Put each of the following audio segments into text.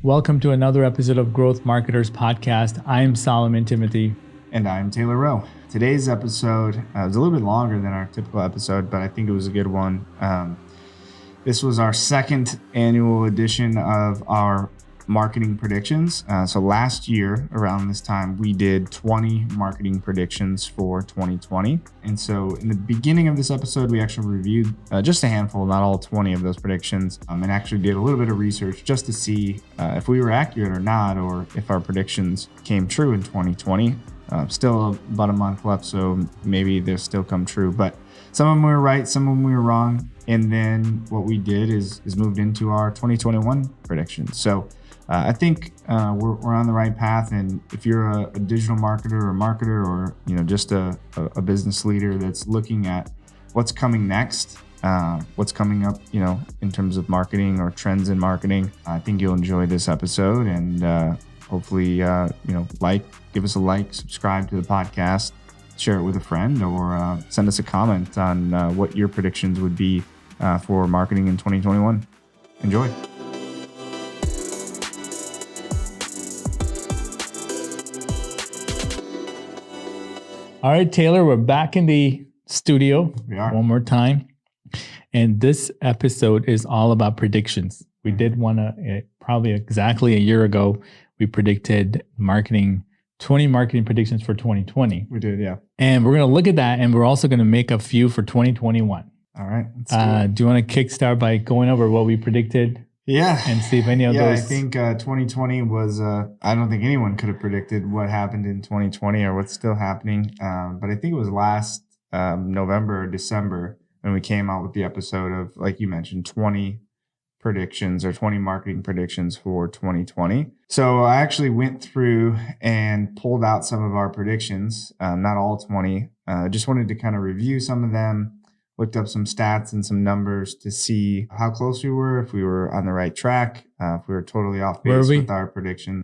Welcome to another episode of Growth Marketers Podcast. I'm Solomon Timothy. And I'm Taylor Rowe. Today's episode was a little bit longer than our typical episode, but I think it was a good one. This was our second annual edition of our marketing predictions. So last year, around this time, we did 20 marketing predictions for 2020. And so in the beginning of this episode, we actually reviewed just a handful, not all 20 of those predictions, and actually did a little bit of research just to see if we were accurate or not, or if our predictions came true in 2020. Still about a month left, so maybe they'll still come true. But some of them we were right, some of them we were wrong. And then what we did is moved into our 2021 predictions. So I think we're on the right path. And if you're a digital marketer or just a business leader that's looking at what's coming next, what's coming up, in terms of marketing or trends in marketing, I think you'll enjoy this episode. And hopefully, give us a like, subscribe to the podcast, share it with a friend, or send us a comment on what your predictions would be for marketing in 2021. Enjoy. All right, Taylor, we're back in the studio We are. one more time. And this episode is all about predictions. We did one probably exactly a year ago. We predicted 20 marketing predictions for 2020. We did, yeah. And we're going to look at that, and we're also going to make a few for 2021. All right. Let's do it. Do you want to kickstart by going over what we predicted? Yeah. And see if any of those... I think 2020 was, I don't think anyone could have predicted what happened in 2020 or what's still happening. But I think it was last November or December when we came out with the episode of, like you mentioned, 20 predictions or 20 marketing predictions for 2020. So I actually went through and pulled out some of our predictions, not all 20. Just wanted to kind of review some of them. Looked up some stats and some numbers to see how close we were, if we were on the right track, if we were totally off base with our prediction.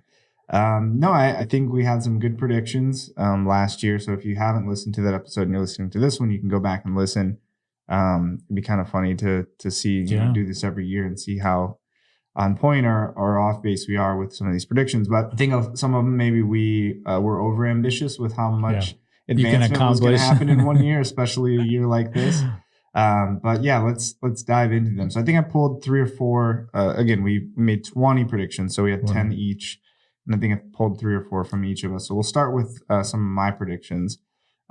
No, I think we had some good predictions last year. So if you haven't listened to that episode and you're listening to this one, you can go back and listen. It'd be kind of funny to see, do this every year and see how on point or off base we are with some of these predictions. But I think of some of them, maybe we were over ambitious with how much advancement was going to happen in 1 year, especially a year like this. But yeah, let's dive into them. So I think I pulled 3 or 4. Again, we made 20 predictions, so we had 10 each, and I think I pulled 3 or 4 from each of us. So we'll start with some of my predictions.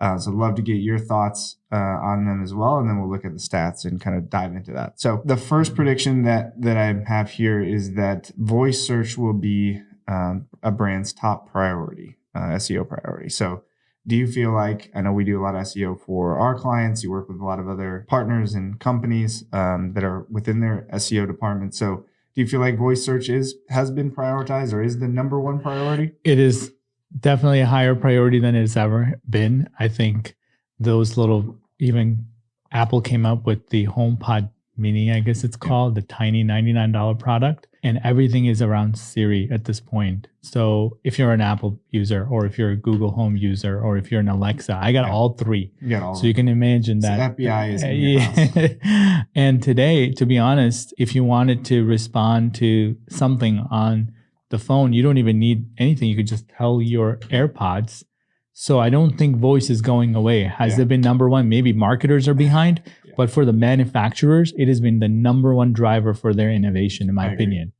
So I'd love to get your thoughts on them as well, and then we'll look at the stats and kind of dive into that. So the first prediction that I have here is that voice search will be a brand's top priority, SEO priority. So do you feel like, I know we do a lot of SEO for our clients, you work with a lot of other partners and companies that are within their SEO department. So do you feel like voice search has been prioritized or is the number one priority? It is definitely a higher priority than it's ever been. I think even Apple came up with the HomePod Mini, I guess it's called, the tiny $99 product. And everything is around Siri at this point. So if you're an Apple user, or if you're a Google Home user, or if you're an Alexa, I got all 3. So you can imagine that. The FBI is in your house. And today, to be honest, if you wanted to respond to something on the phone, you don't even need anything. You could just tell your AirPods. So I don't think voice is going away. Has it been number one? Maybe marketers are behind, but for the manufacturers, it has been the number one driver for their innovation, in my opinion.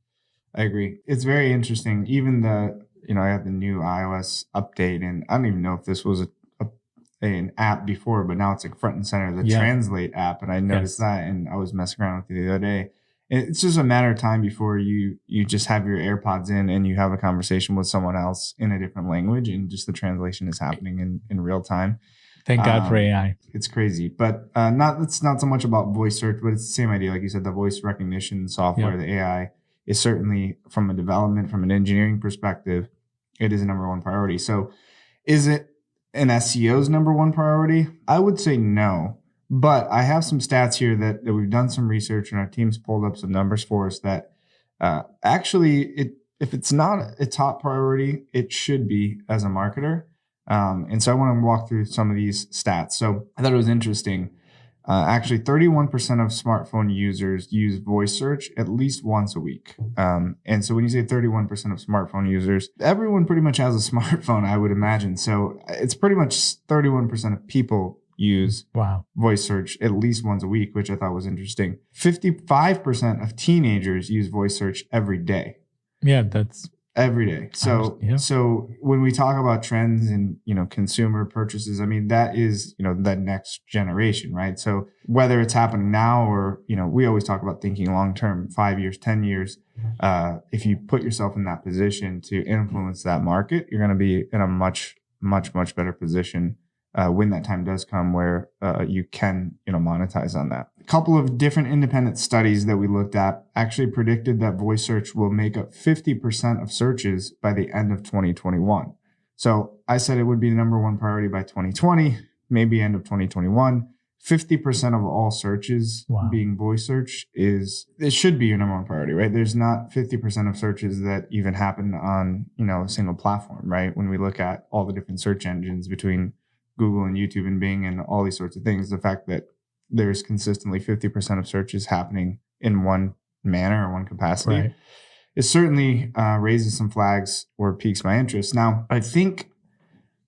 I agree. It's very interesting. Even I have the new iOS update, and I don't even know if this was an app before, but now it's like front and center, the Translate app. And I noticed that, and I was messing around with it the other day. It's just a matter of time before you just have your AirPods in and you have a conversation with someone else in a different language, and just the translation is happening in real time. Thank God for AI. It's crazy, but it's not so much about voice search, but it's the same idea. Like you said, the voice recognition software, the AI, is certainly, from an engineering perspective, it is a number one priority. So is it an SEO's number one priority? I would say no. But I have some stats here that we've done some research, and our team's pulled up some numbers for us that actually, if it's not a top priority, it should be as a marketer. And so I want to walk through some of these stats. So I thought it was interesting. Actually, 31% of smartphone users use voice search at least once a week. And so when you say 31% of smartphone users, everyone pretty much has a smartphone, I would imagine. So it's pretty much 31% of people use voice search at least once a week, which I thought was interesting. 55% of teenagers use voice search every day. Yeah, that's every day. So when we talk about trends in, consumer purchases, I mean, that is, the next generation, right? So whether it's happening now or, we always talk about thinking long-term, 5 years, 10 years. If you put yourself in that position to influence that market, you're going to be in a much, much, much better position when that time does come where you can, monetize on that. A couple of different independent studies that we looked at actually predicted that voice search will make up 50% of searches by the end of 2021. So I said it would be the number one priority by 2020, maybe end of 2021. 50% of all searches being voice search it should be your number one priority, right? There's not 50% of searches that even happen on, a single platform, right? When we look at all the different search engines between Google and YouTube and Bing and all these sorts of things, the fact that there's consistently 50% of searches happening in one manner or one capacity, it certainly raises some flags or piques my interest. Now, I think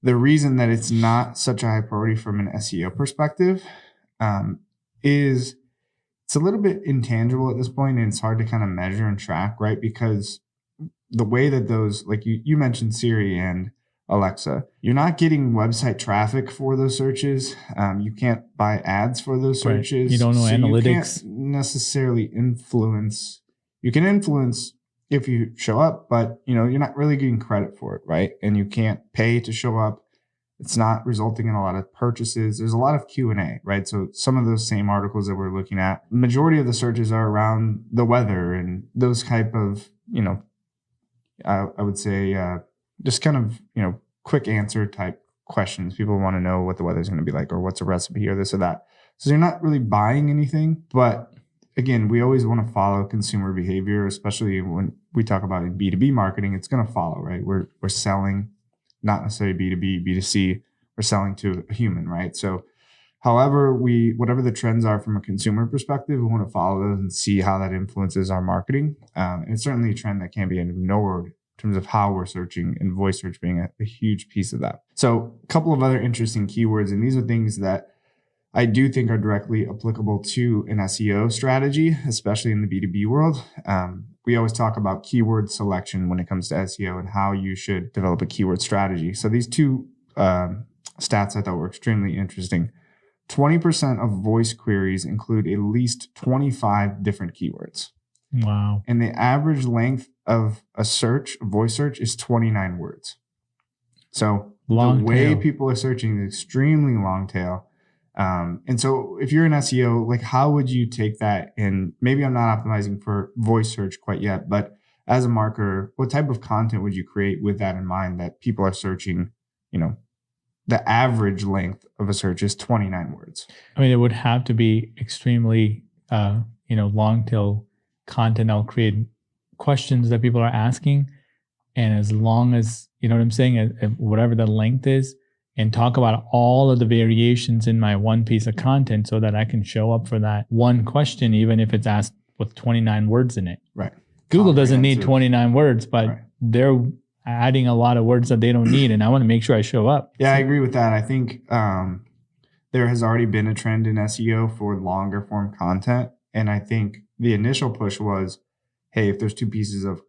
the reason that it's not such a high priority from an SEO perspective is it's a little bit intangible at this point, and it's hard to kind of measure and track, right? Because the way that those, like you mentioned Siri and Alexa, you're not getting website traffic for those searches. You can't buy ads for those searches. Right. You don't know analytics. You can't necessarily influence. You can influence if you show up, but you're not really getting credit for it, right? And you can't pay to show up. It's not resulting in a lot of purchases. There's a lot of Q&A, right? So some of those same articles that we're looking at, majority of the searches are around the weather and those type of, I would say, just kind of, quick answer type questions. People want to know what the weather's going to be like or what's a recipe or this or that. So you're not really buying anything. But again, we always want to follow consumer behavior, especially when we talk about in B2B marketing, it's going to follow, right? We're selling, not necessarily B2B, B2C, we're selling to a human, right? So however, whatever the trends are from a consumer perspective, we want to follow those and see how that influences our marketing. And it's certainly a trend that can't be ignored in terms of how we're searching, and voice search being a huge piece of that. So a couple of other interesting keywords, and these are things that I do think are directly applicable to an SEO strategy, especially in the B2B world. We always talk about keyword selection when it comes to SEO and how you should develop a keyword strategy. So these two stats I thought were extremely interesting. 20% of voice queries include at least 25 different keywords. Wow. And the average length of a voice search is 29 words. So the way people are searching is extremely long tail. And so if you're an SEO, like how would you take that? And maybe I'm not optimizing for voice search quite yet, but as a marketer, what type of content would you create with that in mind, that people are searching, the average length of a search is 29 words. I mean, it would have to be extremely, long tail content. I'll create questions that people are asking. And as long as, you know what I'm saying, whatever the length is, and talk about all of the variations in my one piece of content so that I can show up for that one question, even if it's asked with 29 words in it. Right. Google doesn't need 29 words, but they're adding a lot of words that they don't need. And I want to make sure I show up. Yeah, I agree with that. I think there has already been a trend in SEO for longer form content. And I think the initial push was, hey, if there's two pieces of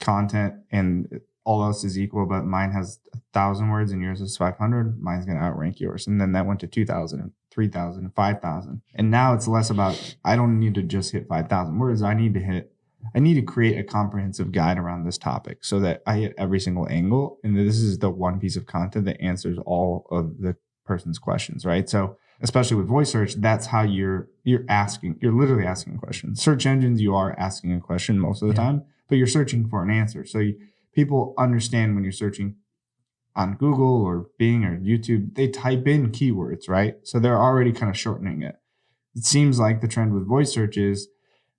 content and all else is equal, but mine has 1,000 words and yours is 500, mine's going to outrank yours. And then that went to 2,000, 3,000, 5,000. And now it's less about, I don't need to just hit 5,000 words. I need to create a comprehensive guide around this topic so that I hit every single angle. And this is the one piece of content that answers all of the person's questions, right? So especially with voice search, that's how you're literally asking a question. Search engines, you are asking a question most of the time, but you're searching for an answer. So people understand when you're searching on Google or Bing or YouTube, they type in keywords, right? So they're already kind of shortening it. It seems like the trend with voice search is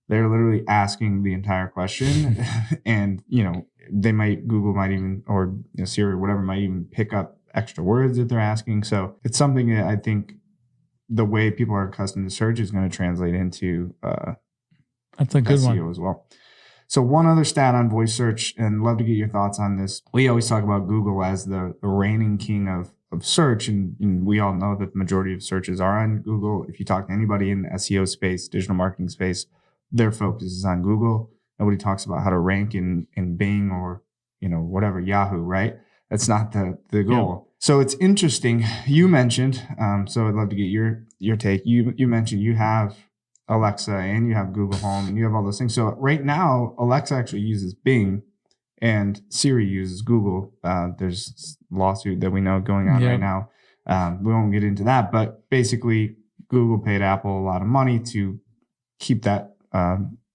they're literally asking the entire question and, Google might even, or Siri or whatever might even pick up extra words that they're asking. So it's something that I think the way people are accustomed to search is going to translate into That's a good SEO one as well. So one other stat on voice search, and love to get your thoughts on this. We always talk about Google as the reigning king of search, and we all know that the majority of searches are on Google. If you talk to anybody in the SEO space, digital marketing space, their focus is on Google. Nobody talks about how to rank in Bing or whatever, Yahoo, right? That's not the goal. Yeah. So it's interesting. You mentioned, so I'd love to get your take. You mentioned you have Alexa and you have Google Home and you have all those things. So right now, Alexa actually uses Bing and Siri uses Google. There's a lawsuit that we know going on right now. We won't get into that, but basically Google paid Apple a lot of money to keep that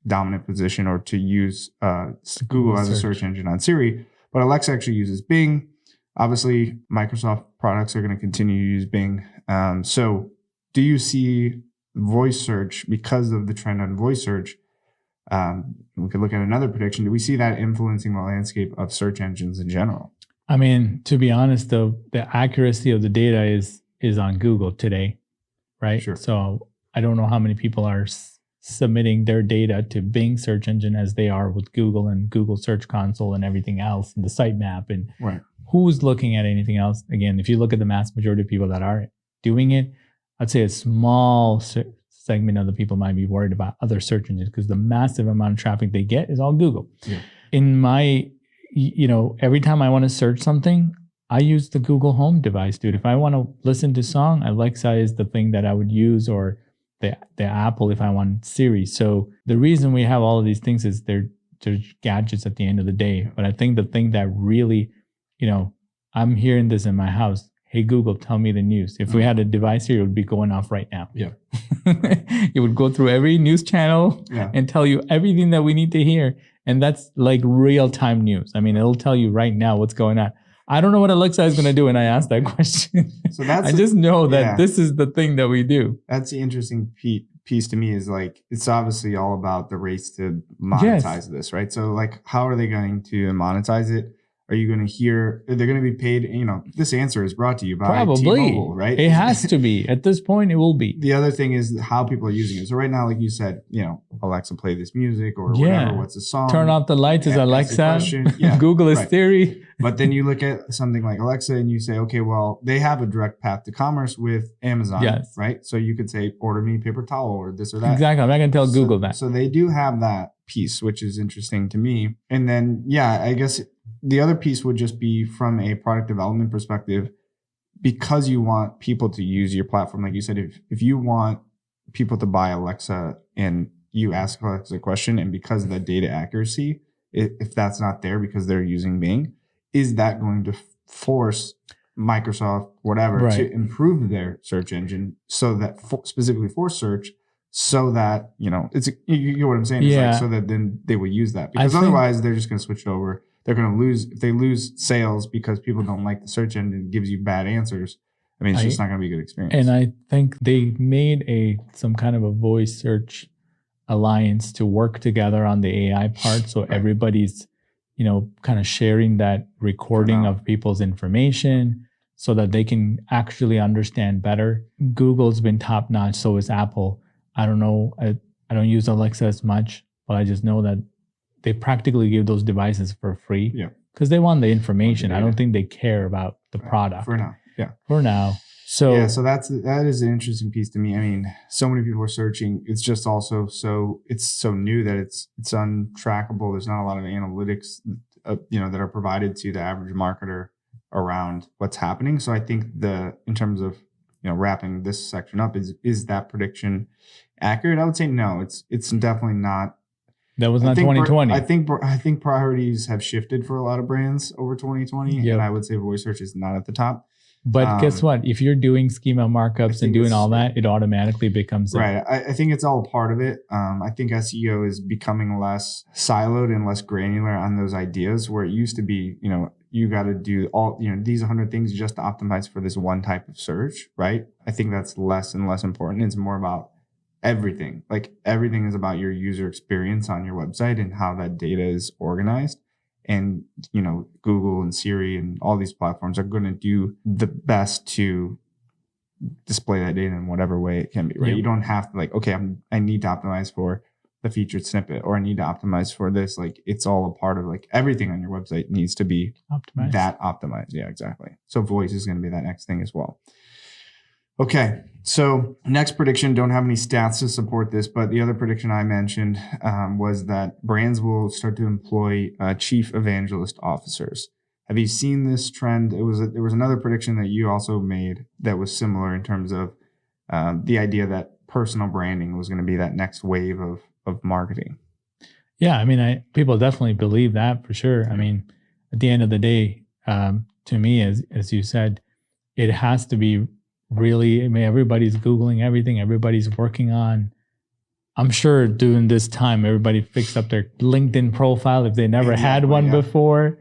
dominant position or to use Google as a search engine on Siri. But Alexa actually uses Bing. Obviously, Microsoft products are going to continue to use Bing. So do you see voice search, because of the trend on voice search, we could look at another prediction. Do we see that influencing the landscape of search engines in general? I mean, to be honest, though, the accuracy of the data is on Google today, right? Sure. So I don't know how many people are submitting their data to Bing search engine as they are with Google and Google Search Console and everything else, and the sitemap, and who's looking at anything else. Again, if you look at the mass majority of people that are doing it, I'd say a small segment of the people might be worried about other search engines because the massive amount of traffic they get is all Google. Yeah. In my, every time I want to search something, I use the Google Home device, dude. If I want to listen to song, Alexa is the thing that I would use, or the Apple if I want Siri. So the reason we have all of these things is they're gadgets at the end of the day. But I think the thing that really, I'm hearing this in my house. Hey, Google, tell me the news. If we had a device here, it would be going off right now. Yeah. It would go through every news channel and tell you everything that we need to hear. And that's like real-time news. I mean, it'll tell you right now what's going on. I don't know what Alexa is going to do when I ask that question. So I just know that this is the thing that we do. That's the interesting piece to me, is like, it's obviously all about the race to monetize this, right? So like, how are they going to monetize it? Are you going to hear, they're going to be paid, this answer is brought to you by T-Mobile, right? It has to be. At this point, it will be. The other thing is how people are using it. So right now, like you said, Alexa, play this music or whatever. What's the song? Turn off the lights is Alexa. Google is Siri. But then you look at something like Alexa and you say, okay, well, they have a direct path to commerce with Amazon, right? So you could say, order me paper towel or this or that. Exactly. I'm not going to tell Google that. So they do have that piece, which is interesting to me. And then, I guess the other piece would just be from a product development perspective, because you want people to use your platform. Like you said, if you want people to buy Alexa and you ask Alexa a question, and because of the data accuracy, if that's not there because they're using Bing, is that going to force Microsoft, whatever, to improve their search engine so that specifically for search, so that, it's, you know what I'm saying? It's like, so that then they will use that, because otherwise they're just going to switch over. They're going to lose, if they lose sales because people don't like the search engine, it gives you bad answers. I mean, it's just not going to be a good experience. And I think they made some kind of a voice search alliance to work together on the AI part. So everybody's, kind of sharing that recording of people's information so that they can actually understand better. Google's been top notch. So is Apple. I don't know. I don't use Alexa as much, but I just know that they practically give those devices for free because they want the information. I don't think they care about the product for now. For now. So so that is an interesting piece to me. I mean, so many people are searching. It's just also it's so new that it's untrackable. There's not a lot of analytics, that are provided to the average marketer around what's happening. So I think in terms of wrapping this section up, is that prediction accurate? I would say no. It's definitely not. That was not 2020. I think priorities have shifted for a lot of brands over 2020, and I would say voice search is not at the top. But guess what? If you're doing schema markups and doing all that, it automatically becomes right. I think it's all part of it. I think SEO is becoming less siloed and less granular on those ideas, where it used to be, you got to do all, these 100 things just to optimize for this one type of search, right? I think that's less and less important. It's more about everything. Like everything is about your user experience on your website and how that data is organized. And, Google and Siri and all these platforms are going to do the best to display that data in whatever way it can be, right? Yep. You don't have to like, okay, I need to optimize for the featured snippet, or I need to optimize for this. Like, it's all a part of like everything on your website needs to be Optimized. that optimized. Yeah, exactly. So voice is going to be that next thing as well. Okay, so next prediction, don't have any stats to support this, but the other prediction I mentioned was that brands will start to employ chief evangelist officers. Have you seen this trend? There was another prediction that you also made that was similar in terms of the idea that personal branding was going to be that next wave of marketing. Yeah, I mean, people definitely believe that for sure. I mean, at the end of the day, to me, as you said, it has to be really, I mean, everybody's Googling everything. Everybody's working on, I'm sure during this time, everybody fixed up their LinkedIn profile if they never had one before.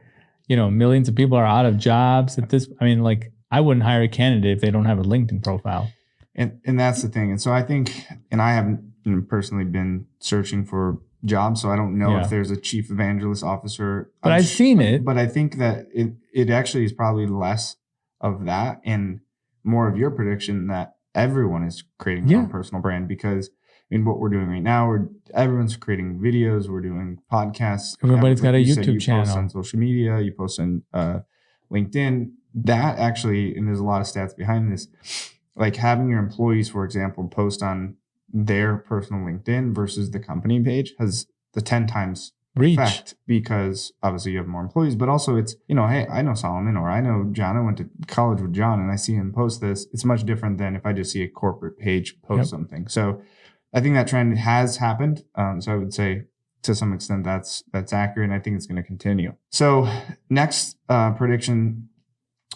You know, millions of people are out of jobs at this. I mean, like, I wouldn't hire a candidate if they don't have a LinkedIn profile. And that's the thing. And so I think, and I haven't personally been searching for jobs, so I don't know if there's a chief evangelist officer. But I've seen it. But I think that it actually is probably less of that and more of your prediction that everyone is creating their own personal brand, because I mean, what we're doing right now, everyone's creating videos, we're doing podcasts. Everybody's got a YouTube channel. You post on social media, you post on LinkedIn. That actually, and there's a lot of stats behind this, like having your employees, for example, post on their personal LinkedIn versus the company page has the 10 times reach effect, because obviously you have more employees, but also it's, you know, hey, I know Solomon, or I know John, I went to college with John and I see him post this. It's much different than if I just see a corporate page post something. So I think that trend has happened. So I would say to some extent that's accurate, and I think it's going to continue. So next prediction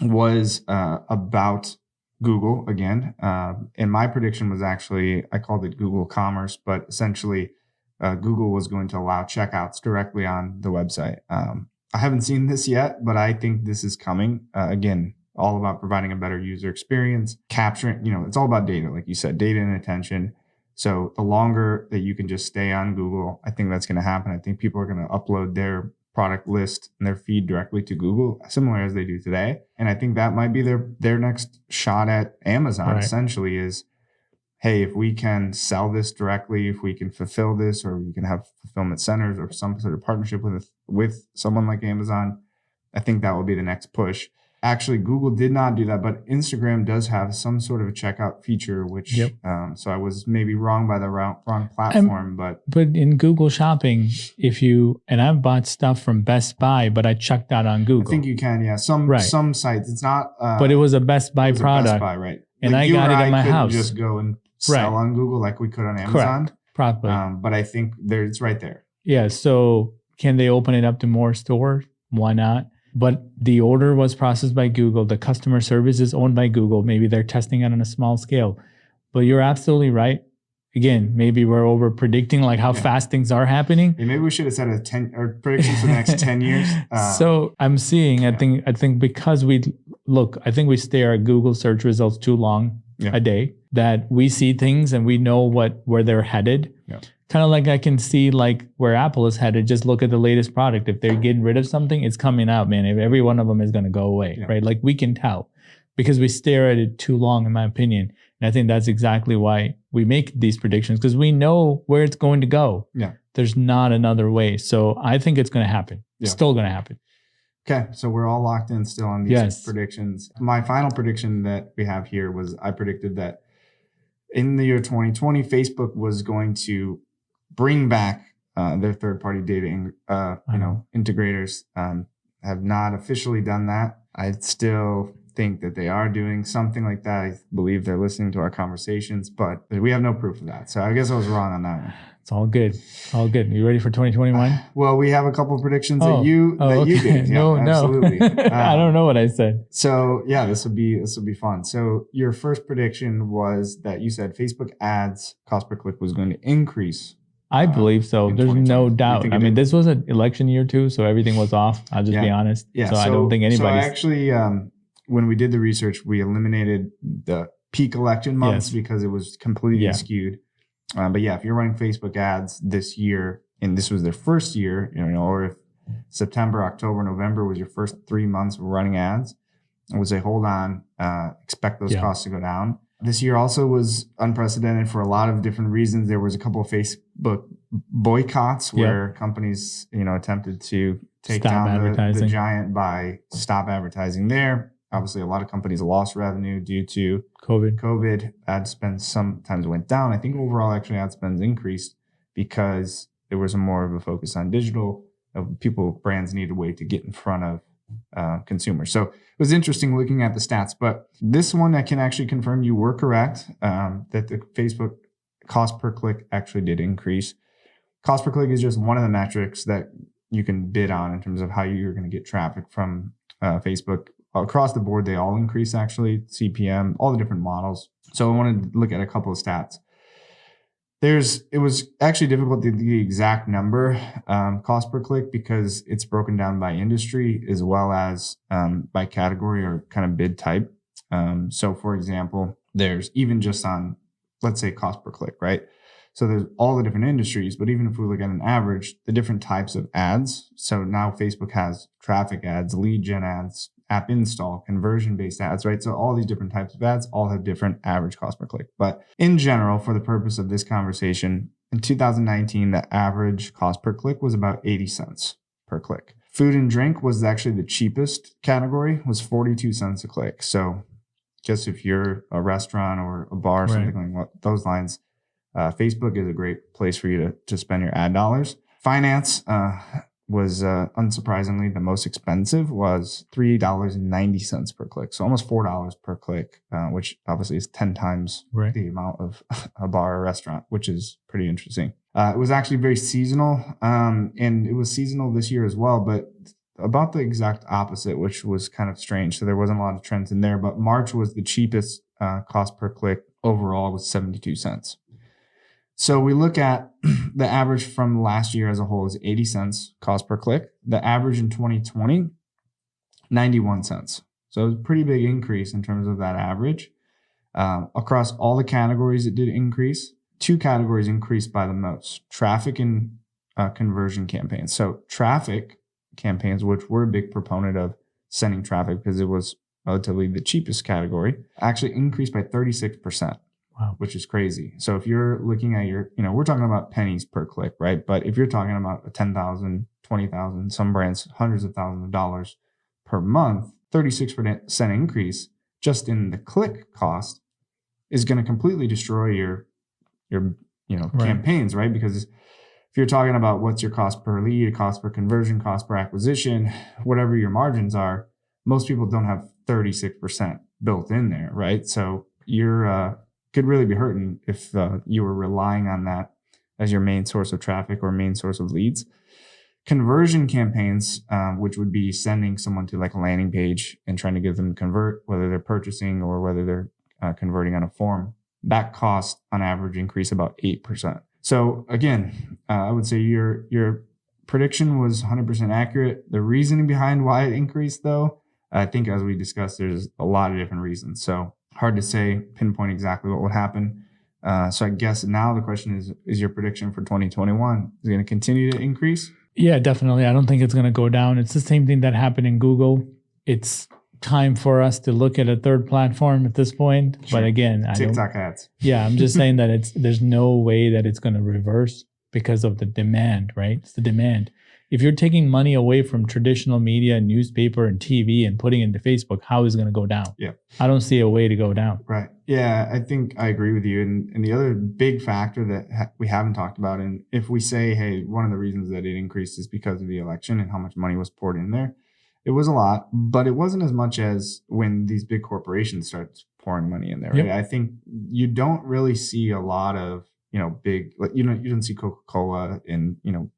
was about Google again. And my prediction was actually, I called it Google Commerce, but essentially Google was going to allow checkouts directly on the website. I haven't seen this yet, but I think this is coming. Again, all about providing a better user experience, capturing, you know, it's all about data, like you said, data and attention. So the longer that you can just stay on Google, I think that's going to happen. I think people are going to upload their product list and their feed directly to Google, similar as they do today. And I think that might be their next shot at Amazon, essentially, is, hey, if we can sell this directly, if we can fulfill this, or we can have fulfillment centers or some sort of partnership with someone like Amazon, I think that will be the next push. Actually, Google did not do that, but Instagram does have some sort of a checkout feature, which, so I was maybe wrong by the wrong platform. But in Google Shopping, and I've bought stuff from Best Buy, but I checked out on Google. I think you can, some sites. It's not. But it was a Best Buy product. Best Buy, right. And like I got it in my house. Just go and sell on Google like we could on Amazon. Correct. Probably. But I think it's right there. Yeah. So can they open it up to more stores? Why not? But the order was processed by Google. The customer service is owned by Google. Maybe they're testing it on a small scale. But you're absolutely right. Again, maybe we're over predicting like how fast things are happening. Yeah, maybe we should have set a 10 or predictions for the next 10 years. So I'm seeing, I think because I think we stare at Google search results too long a day, that we see things and we know where they're headed. Yeah. Kind of like I can see like where Apple is headed. Just look at the latest product. If they're getting rid of something, it's coming out, man. If every one of them is going to go away, right? Like we can tell because we stare at it too long, in my opinion. And I think that's exactly why we make these predictions, because we know where it's going to go. Yeah. There's not another way. So I think it's going to happen. It's still going to happen. Okay. So we're all locked in still on these predictions. My final prediction that we have here was I predicted that in the year 2020, Facebook was going to bring back their third-party data, integrators. Have not officially done that. I still think that they are doing something like that. I believe they're listening to our conversations, but we have no proof of that. So I guess I was wrong on that one. It's all good. All good. You ready for 2021? Well, we have a couple of predictions that you did. No, absolutely. I don't know what I said. So yeah, this will be fun. So your first prediction was that you said Facebook ads cost per click was going to increase. I believe so. There's no doubt. I mean, this was an election year too, so everything was off. I'll just be honest. Yeah. So I don't think anybody. So actually, when we did the research, we eliminated the peak election months because it was completely skewed. But yeah, if you're running Facebook ads this year, and this was their first year, or if September, October, November was your first 3 months of running ads, I would say hold on, expect those costs to go down. This year also was unprecedented for a lot of different reasons. There was a couple of Facebook boycotts where companies, attempted to take down the giant by stop advertising there. Obviously, a lot of companies lost revenue due to COVID. Ad spend sometimes went down. I think overall, actually, ad spends increased because there was more of a focus on digital. Brands needed a way to get in front of consumers. So it was interesting looking at the stats, but this one I can actually confirm you were correct, that the Facebook cost per click actually did increase. Cost per click is just one of the metrics that you can bid on in terms of how you're going to get traffic from Facebook. Across the board, they all increase actually, CPM, all the different models. So I wanted to look at a couple of stats. It was actually difficult to get the exact number, cost per click, because it's broken down by industry as well as by category or kind of bid type. So for example, there's even just on, let's say, cost per click, right? So there's all the different industries, but even if we look at an average, the different types of ads. So now Facebook has traffic ads, lead gen ads, app install, conversion-based ads, right? So all these different types of ads all have different average cost per click. But in general, for the purpose of this conversation, in 2019, the average cost per click was about 80 cents per click. Food and drink was actually the cheapest category, was 42 cents a click. So just if you're a restaurant or a bar or something like those lines, Facebook is a great place for you to spend your ad dollars. Finance was unsurprisingly the most expensive, was $3.90 per click. So almost $4 per click, which obviously is 10 times the amount of a bar or restaurant, which is pretty interesting. It was actually very seasonal, and it was seasonal this year as well, but about the exact opposite, which was kind of strange. So there wasn't a lot of trends in there, but March was the cheapest cost per click overall, was 72 cents. So we look at the average from last year as a whole is 80 cents cost per click. The average in 2020, 91 cents. So it was a pretty big increase in terms of that average. Across all the categories, it did increase. Two categories increased by the most: traffic and conversion campaigns. So traffic campaigns, which we're a big proponent of sending traffic because it was relatively the cheapest category, actually increased by 36%. Wow. Which is crazy. So if you're looking at we're talking about pennies per click, right? But if you're talking about a 10,000, 20,000, some brands, hundreds of thousands of dollars per month, 36% increase just in the click cost is going to completely destroy your campaigns, right? Because if you're talking about what's your cost per lead, cost per conversion, cost per acquisition, whatever your margins are, most people don't have 36% built in there, right? So you're could really be hurting if you were relying on that as your main source of traffic or main source of leads. Conversion campaigns, which would be sending someone to like a landing page and trying to get them to convert, whether they're purchasing or whether they're converting on a form, that cost on average increased about 8%. So again, I would say your prediction was 100% accurate. The reasoning behind why it increased, though, I think as we discussed, there's a lot of different reasons. So hard to say, pinpoint exactly what would happen. So I guess now the question is your prediction for 2021? Is it going to continue to increase? Yeah, definitely. I don't think it's going to go down. It's the same thing that happened in Google. It's time for us to look at a third platform at this point. Sure. But again, TikTok ads. Yeah, I'm just saying that there's no way that it's going to reverse because of the demand, right? It's the demand. If you're taking money away from traditional media, newspaper, and TV and putting it into Facebook, how is it going to go down? Yeah, I don't see a way to go down. Right. Yeah, I think I agree with you. And the other big factor that we haven't talked about, and if we say, hey, one of the reasons that it increased is because of the election and how much money was poured in there, it was a lot, but it wasn't as much as when these big corporations start pouring money in there. Right? Yep. I think you don't really see a lot of big, you don't see Coca-Cola and,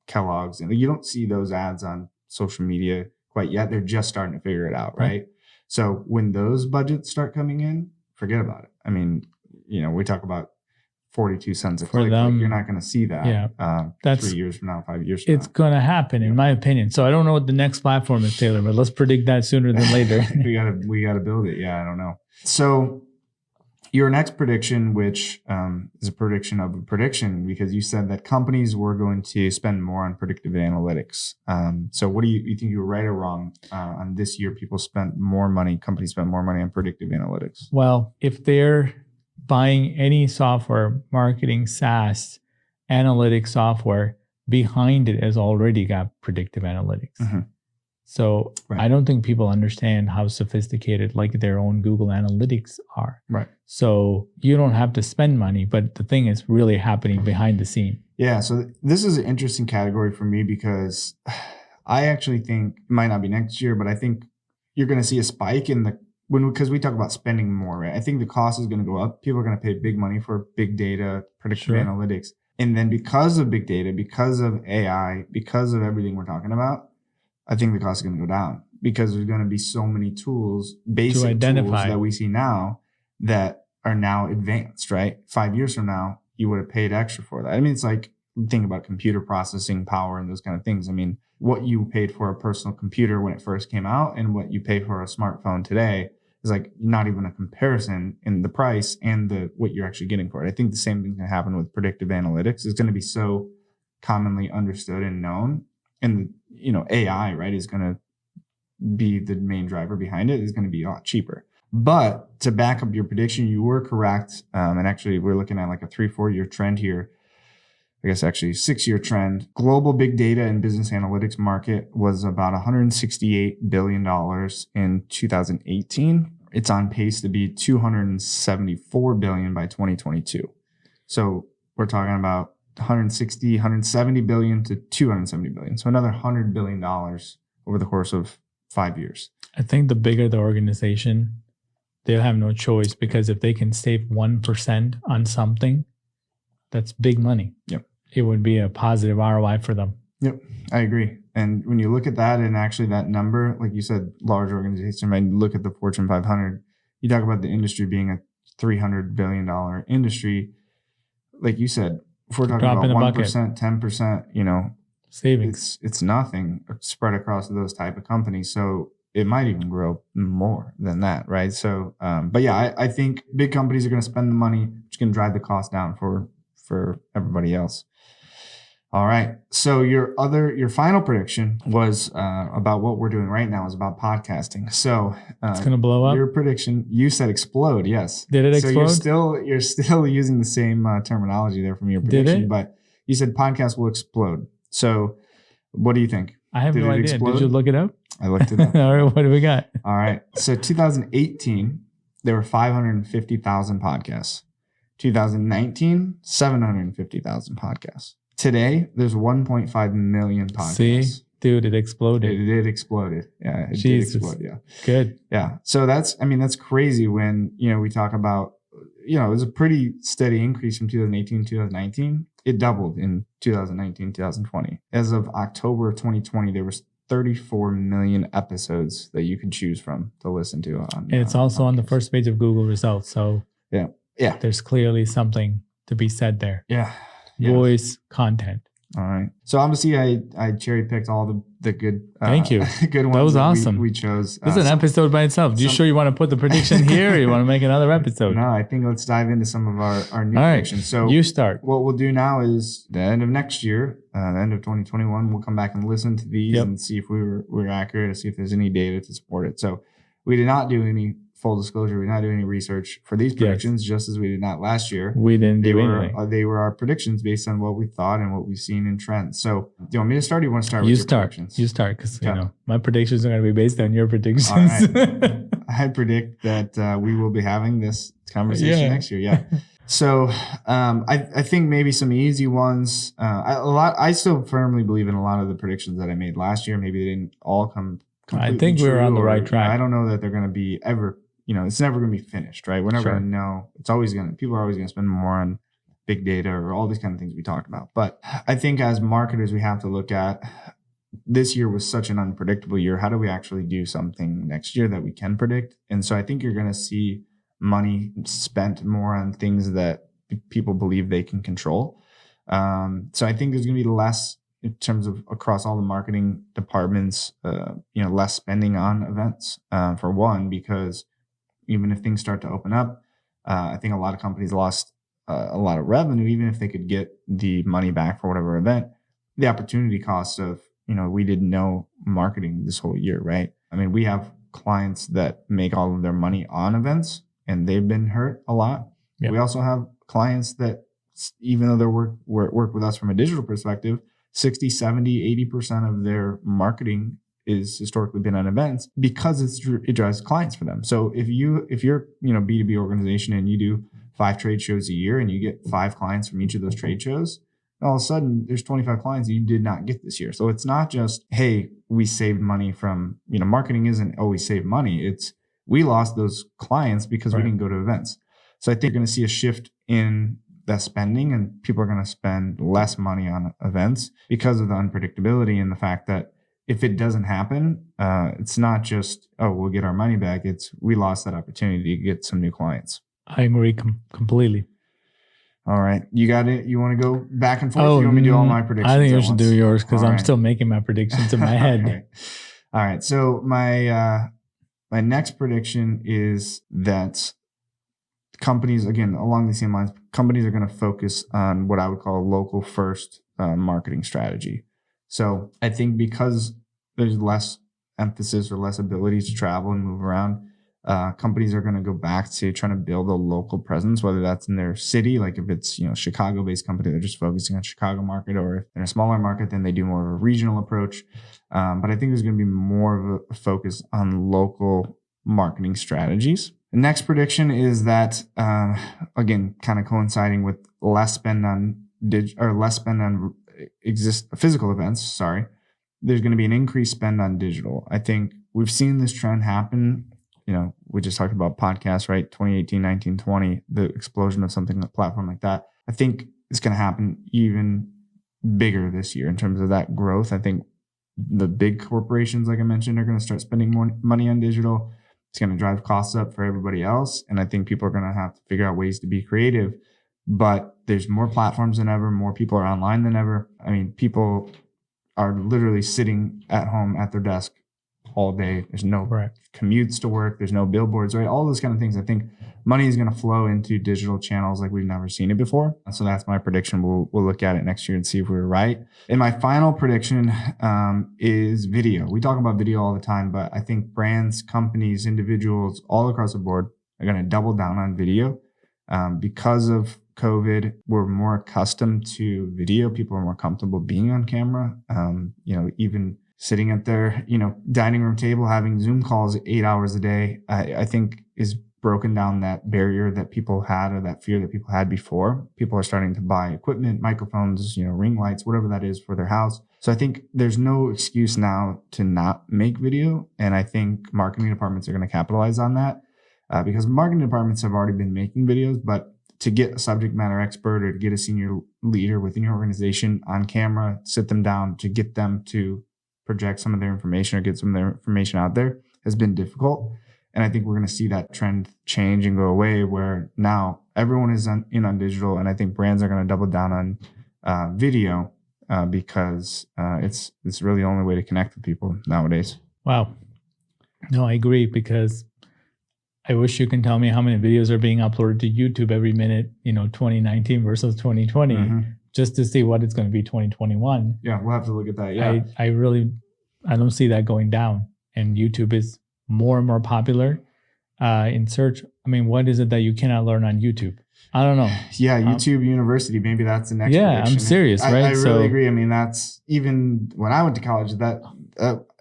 Kellogg's, and you don't see those ads on social media quite yet. They're just starting to figure it out. Right. So when those budgets start coming in, forget about it. I mean, we talk about 42 cents a click. You're not going to see that. Yeah. That's 3 years from now, 5 years from now. It's going to happen, in my opinion. So I don't know what the next platform is, Taylor, but let's predict that sooner than later. we gotta build it. Yeah. I don't know. So your next prediction, which is a prediction of a prediction, because you said that companies were going to spend more on predictive analytics. So what do you think you were right or wrong on this year? Companies spent more money on predictive analytics. Well, if they're buying any software, marketing, SaaS, analytics software, behind it has already got predictive analytics. Mhm. So Right. I don't think people understand how sophisticated like their own Google Analytics are. Right. So you don't have to spend money, but the thing is really happening behind the scene. Yeah. So this is an interesting category for me because I actually think it might not be next year, but I think you're going to see a spike in because we talk about spending more, right? I think the cost is going to go up. People are going to pay big money for big data, predictive Sure. analytics. And then because of big data, because of AI, because of everything we're talking about, I think the cost is going to go down because there's going to be so many tools, basic tools identify. that we see now that are now advanced, right? 5 years from now, you would have paid extra for that. I mean, it's like, think about computer processing power and those kind of things. I mean, what you paid for a personal computer when it first came out and what you pay for a smartphone today is like not even a comparison in the price and what you're actually getting for it. I think the same thing's going to happen with predictive analytics. It's going to be so commonly understood and known. And, AI, right, is going to be the main driver behind it. Is going to be a lot cheaper. But to back up your prediction, you were correct. And actually, we're looking at like a 3-4 year trend here. I guess actually 6-year trend. Global big data and business analytics market was about $168 billion in 2018. It's on pace to be $274 billion by 2022. So we're talking about 170 billion to 270 billion. So another $100 billion over the course of 5 years. I think the bigger the organization, they'll have no choice because if they can save 1% on something, that's big money. Yep. It would be a positive ROI for them. Yep, I agree. And when you look at that and actually that number, like you said, large organization, right? You look at the Fortune 500, you talk about the industry being a $300 billion industry. Like you said, if we're talking about 1%, 10%, savings, it's nothing spread across those type of companies. So it might even grow more than that, right? So, but yeah, I think big companies are going to spend the money, which can drive the cost down for everybody else. All right. So your final prediction was about what we're doing right now is about podcasting. So it's going to blow up. Your prediction, you said explode. Yes. Did it explode? So you're still using the same terminology there from your prediction, but you said podcast will explode. So what do you think? I have no idea. Did you look it up? I looked it up. All right. What do we got? All right. So 2018, there were 550,000 podcasts. 2019, 750,000 podcasts. Today, there's 1.5 million podcasts. See, dude, it exploded. It exploded. Yeah, it did explode. Yeah. Good. Yeah. So that's crazy when, we talk about, it was a pretty steady increase from 2018 to 2019. It doubled in 2019, 2020. As of October of 2020, there was 34 million episodes that you could choose from to listen to. And it's also on the first page of Google results. So yeah, there's clearly something to be said there. Yeah. Voice content. All right. So obviously I cherry picked all the good Thank you. Good ones. That was awesome. We chose. This is an episode by itself. You sure you want to put the prediction here or you want to make another episode? No, I think let's dive into some of our new predictions. So you start. What we'll do now is the end of next year, the end of 2021, we'll come back and listen to these and see if we're accurate, see if there's any data to support it. So we did not do any full disclosure, we did not do any research for these predictions, just as we did not last year. We didn't do anything. They were our predictions based on what we thought and what we've seen in trends. So do you want me to start or do you want to start with your predictions? You start because my predictions are going to be based on your predictions. All right. I predict that we will be having this conversation next year. Yeah. So I think maybe some easy ones. I still firmly believe in a lot of the predictions that I made last year. Maybe they didn't all come completely I think we were on the right track. I don't know that they're going to be ever. It's never going to be finished, right? We're never going to know. People are always going to spend more on big data or all these kind of things we talked about. But I think as marketers, we have to look at this year was such an unpredictable year. How do we actually do something next year that we can predict? And so I think you're going to see money spent more on things that people believe they can control. So I think there's going to be less in terms of across all the marketing departments, less spending on events for one, because even if things start to open up, I think a lot of companies lost a lot of revenue, even if they could get the money back for whatever event. The opportunity cost of, we didn't know marketing this whole year, right? I mean, we have clients that make all of their money on events and they've been hurt a lot. Yep. We also have clients that, even though they work with us from a digital perspective, 60, 70, 80% of their marketing is historically been on events because it drives clients for them. So if you're B2B organization and you do 5 trade shows a year and you get 5 clients from each of those trade shows, all of a sudden there's 25 clients you did not get this year. So it's not just, hey, we saved money from, marketing isn't always save money. It's we lost those clients because we didn't go to events. So I think you're going to see a shift in that spending, and people are going to spend less money on events because of the unpredictability and the fact that if it doesn't happen, it's not just, oh, we'll get our money back. It's we lost that opportunity to get some new clients. I agree completely. All right. You got it. You want to go back and forth? You want me to do all my predictions? I think you should do yours because I'm still making my predictions in my head. All right. So my next prediction is that companies, again, along the same lines, companies are going to focus on what I would call a local first marketing strategy. So I think because there's less emphasis or less ability to travel and move around, companies are going to go back to trying to build a local presence, whether that's in their city, like if it's, Chicago-based company, they're just focusing on Chicago market, or if they're a smaller market, then they do more of a regional approach. But I think there's going to be more of a focus on local marketing strategies. The next prediction is that, again, kind of coinciding with less spend on physical events. Sorry, there's going to be an increased spend on digital. I think we've seen this trend happen. We just talked about podcasts, right? 2018, 19, 20, the explosion of something, a platform like that. I think it's going to happen even bigger this year in terms of that growth. I think the big corporations, like I mentioned, are going to start spending more money on digital. It's going to drive costs up for everybody else. And I think people are going to have to figure out ways to be creative. But there's more platforms than ever. More people are online than ever. I mean, people are literally sitting at home at their desk all day. There's no commutes to work. There's no billboards, right? All those kind of things. I think money is going to flow into digital channels like we've never seen it before. So that's my prediction. We'll look at it next year and see if we were right. And my final prediction is video. We talk about video all the time, but I think brands, companies, individuals all across the board are going to double down on video. Because of COVID, we're more accustomed to video. People are more comfortable being on camera. Even sitting at their, dining room table, having Zoom calls 8 hours a day, I think is broken down that barrier that people had, or that fear that people had before. People are starting to buy equipment, microphones, ring lights, whatever that is for their house. So I think there's no excuse now to not make video. And I think marketing departments are going to capitalize on that because marketing departments have already been making videos, but to get a subject matter expert or to get a senior leader within your organization on camera, sit them down to get them to project some of their information or get some of their information out there has been difficult. And I think we're going to see that trend change and go away, where now everyone is on digital. And I think brands are going to double down on video because it's really the only way to connect with people nowadays. Wow. No, I agree, because I wish you can tell me how many videos are being uploaded to YouTube every minute, 2019 versus 2020, just to see what it's going to be 2021. Yeah, we'll have to look at that. Yeah, I don't see that going down. And YouTube is more and more popular in search. I mean, what is it that you cannot learn on YouTube? I don't know. Yeah, YouTube University. Maybe that's the next prediction. I'm serious, right? I really agree. I mean, that's even when I went to college, that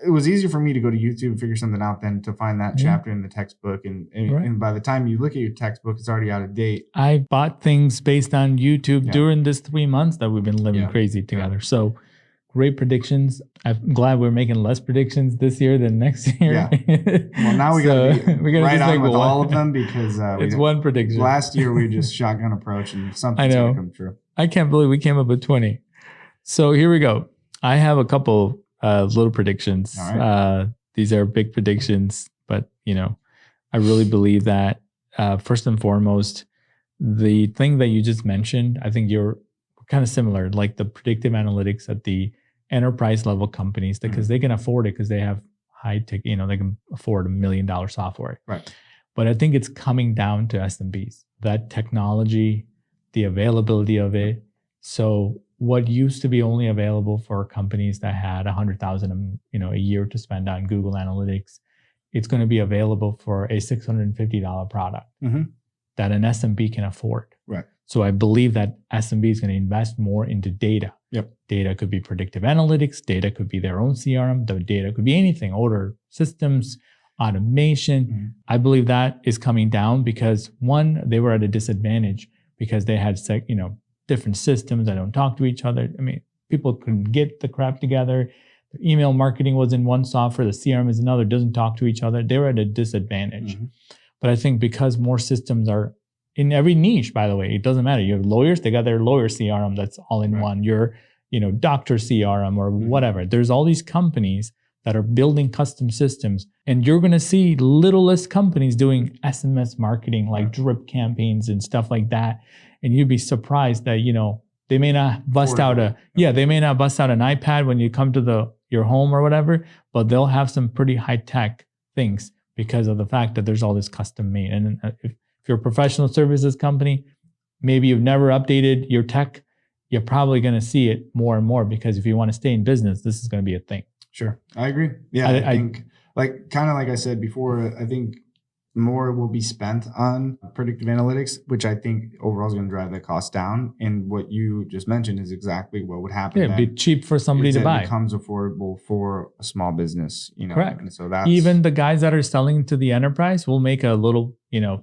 it was easier for me to go to YouTube and figure something out than to find that chapter in the textbook. And by the time you look at your textbook, it's already out of date. I bought things based on YouTube during this 3 months that we've been living crazy together. Yeah. So great predictions. I'm glad we're making less predictions this year than next year. Yeah. Well, now we got to be right on with all of them, because it's one prediction. Last year we just shotgun approach and something's going to come true. I can't believe we came up with 20. So here we go. I have a couple little predictions. All right. These are big predictions, but I really believe that first and foremost, the thing that you just mentioned, I think you're kind of similar, like the predictive analytics at the enterprise level companies, because they can afford it because they have high tech, they can afford $1 million software. Right. But I think it's coming down to SMBs, that technology, the availability of it. So what used to be only available for companies that had 100,000, a year to spend on Google Analytics, it's going to be available for a $650 product. that an SMB can afford. Right. So I believe that SMB is going to invest more into data. Yep. Data could be predictive analytics. Data could be their own CRM. The data could be anything, order systems, automation. Mm-hmm. I believe that is coming down because one, they were at a disadvantage because they had, different systems that don't talk to each other. I mean, people couldn't get the crap together. The email marketing was in one software. The CRM is another, doesn't talk to each other. They were at a disadvantage. Mm-hmm. But I think because more systems are in every niche, by the way, it doesn't matter. You have lawyers, they got their lawyer CRM that's all in one. Your, doctor CRM or whatever. There's all these companies that are building custom systems, and you're going to see littlest companies doing SMS marketing like drip campaigns and stuff like that. And you'd be surprised that, they may not bust out an iPad when you come to your home or whatever, but they'll have some pretty high tech things because of the fact that there's all this custom made. And if you're a professional services company, maybe you've never updated your tech, you're probably going to see it more and more because if you want to stay in business, this is going to be a thing. Sure. I agree. Yeah. I think like I said before, I think more will be spent on predictive analytics, which I think overall is going to drive the cost down. And what you just mentioned is exactly what would happen. Yeah, it'd be cheap for somebody to buy. It becomes affordable for a small business, Correct. And so that's even the guys that are selling to the enterprise will make a little,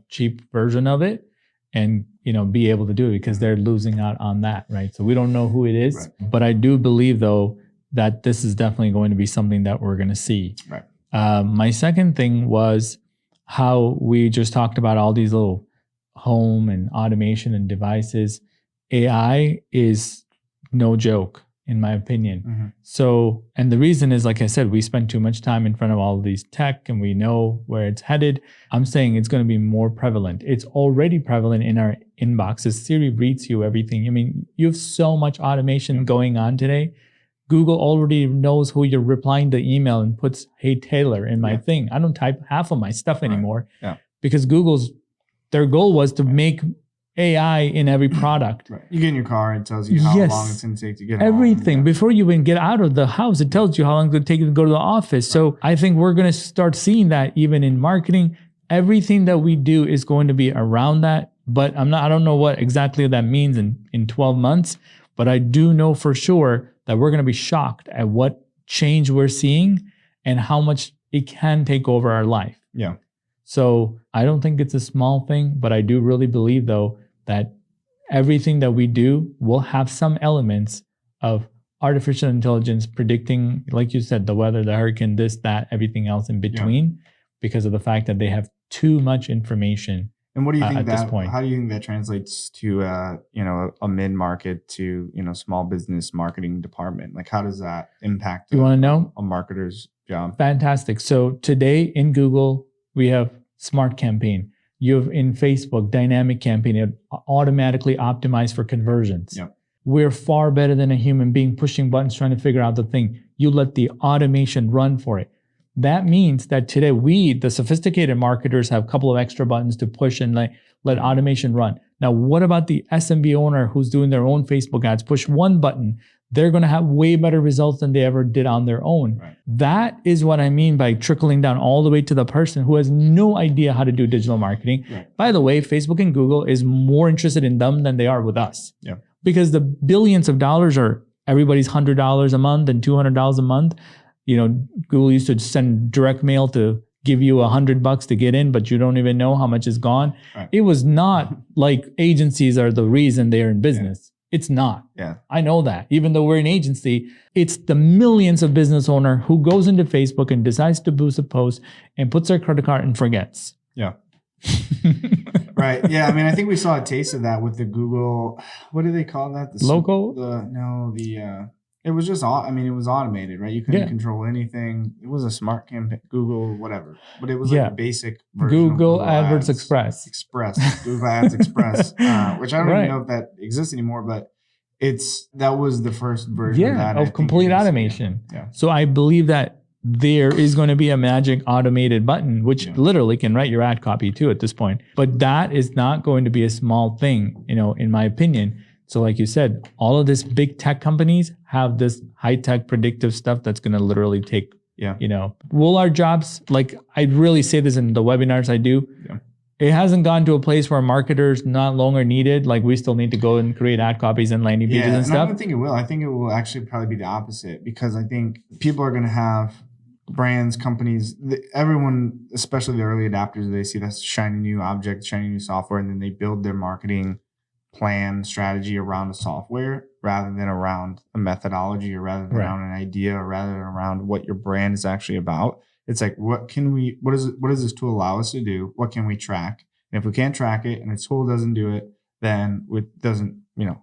cheap version of it and, be able to do it because they're losing out on that, right? So we don't know who it is, right. But I do believe though that this is definitely going to be something that we're going to see. Right. My second thing was how we just talked about all these little home and automation and devices. AI is no joke, in my opinion. Mm-hmm. So, and the reason is, like I said, we spend too much time in front of all of these tech and we know where it's headed. I'm saying it's going to be more prevalent. It's already prevalent in our inboxes. Siri reads you everything. I mean, you have so much automation going on today. Google already knows who you're replying to email and puts, "Hey, Taylor," in my thing. I don't type half of my stuff anymore because their goal was to make AI in every product. Right. You get in your car, it tells you how long it's going to take to get everything. home. Before you even get out of the house, it tells you how long it's going to take you to go to the office. So I think we're going to start seeing that even in marketing. Everything that we do is going to be around that. But I don't know what exactly that means in 12 months, but I do know for sure that we're going to be shocked at what change we're seeing and how much it can take over our life. Yeah. So I don't think it's a small thing, but I do really believe though that everything that we do will have some elements of artificial intelligence predicting, like you said, the weather, the hurricane, this, that, everything else in between, because of the fact that they have too much information. And what do you think at this point? How do you think that translates to a mid-market to small business marketing department? Like how does that impact You want to know? A marketer's job? Fantastic. So today in Google, we have Smart Campaign. You have in Facebook, Dynamic Campaign. It automatically optimized for conversions. Yep. We're far better than a human being pushing buttons trying to figure out the thing. You let the automation run for it. That means that today the sophisticated marketers, have a couple of extra buttons to push and let automation run. Now, what about the SMB owner who's doing their own Facebook ads? Push one button. They're going to have way better results than they ever did on their own. Right. That is what I mean by trickling down all the way to the person who has no idea how to do digital marketing. Right. By the way, Facebook and Google is more interested in them than they are with us. Yeah. Because the billions of dollars are everybody's $100 a month and $200 a month. Google used to send direct mail to give you $100 to get in, but you don't even know how much is gone. Right. It was not like agencies are the reason they're in business. Yeah. It's not. Yeah. I know that. Even though we're an agency, it's the millions of business owner who goes into Facebook and decides to boost a post and puts their credit card and forgets. Yeah. Right. Yeah. I mean, I think we saw a taste of that with the Google. What do they call that? The logo? It was just, it was automated, right? You couldn't control anything. It was a smart campaign, Google, whatever. But it was like a basic version Google of AdWords Express. Google Ads Express, which I don't even know if that exists anymore, but that was the first version of that. Of complete automation. Yeah. So I believe that there is going to be a magic automated button, which literally can write your ad copy too at this point. But that is not going to be a small thing, in my opinion. So like you said, all of these big tech companies have this high-tech predictive stuff that's going to literally take, will our jobs, like I really say this in the webinars I do, it hasn't gone to a place where marketers no longer needed. Like we still need to go and create ad copies and landing pages and I stuff. don't think it will. I think it will actually probably be the opposite, because I think people are going to have brands, companies, everyone, especially the early adapters, they see that shiny new object, shiny new software, and then they build their marketing plan strategy around a software rather than around a methodology, or rather than around an idea, or rather than around what your brand is actually about. It's like, what does this tool allow us to do? What can we track? And if we can't track it and a tool doesn't do it, then it doesn't,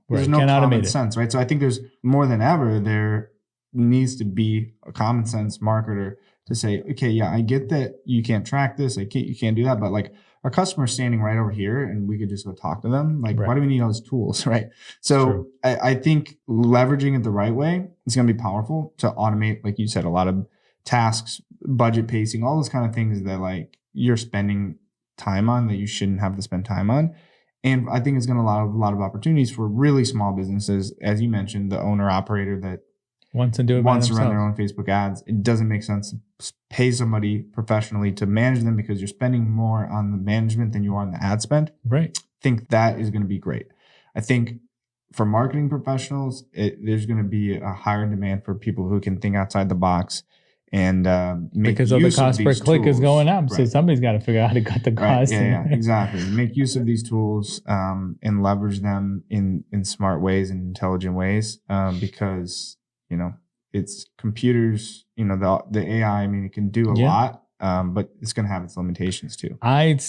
there's no common sense, right? So I think there's more than ever, there needs to be a common sense marketer to say, okay, yeah, I get that you can't track this. You can't do that. But like, our customer's standing right over here and we could just go talk to them. Like, why do we need all these tools, right? So I think leveraging it the right way is going to be powerful to automate, like you said, a lot of tasks, budget pacing, all those kind of things that like you're spending time on that you shouldn't have to spend time on. And I think it's going to allow a lot of opportunities for really small businesses. As you mentioned, the owner operator that wants to run their own Facebook ads. It doesn't make sense to pay somebody professionally to manage them, because you're spending more on the management than you are on the ad spend. Right. I think that is going to be great. I think for marketing professionals, there's going to be a higher demand for people who can think outside the box and make because of the cost per click is going up. So somebody's got to figure out how to cut the cost. Yeah, exactly. Make use of these tools and leverage them in smart ways and intelligent ways, because it's computers, the AI, I mean, it can do a lot, but it's going to have its limitations too. I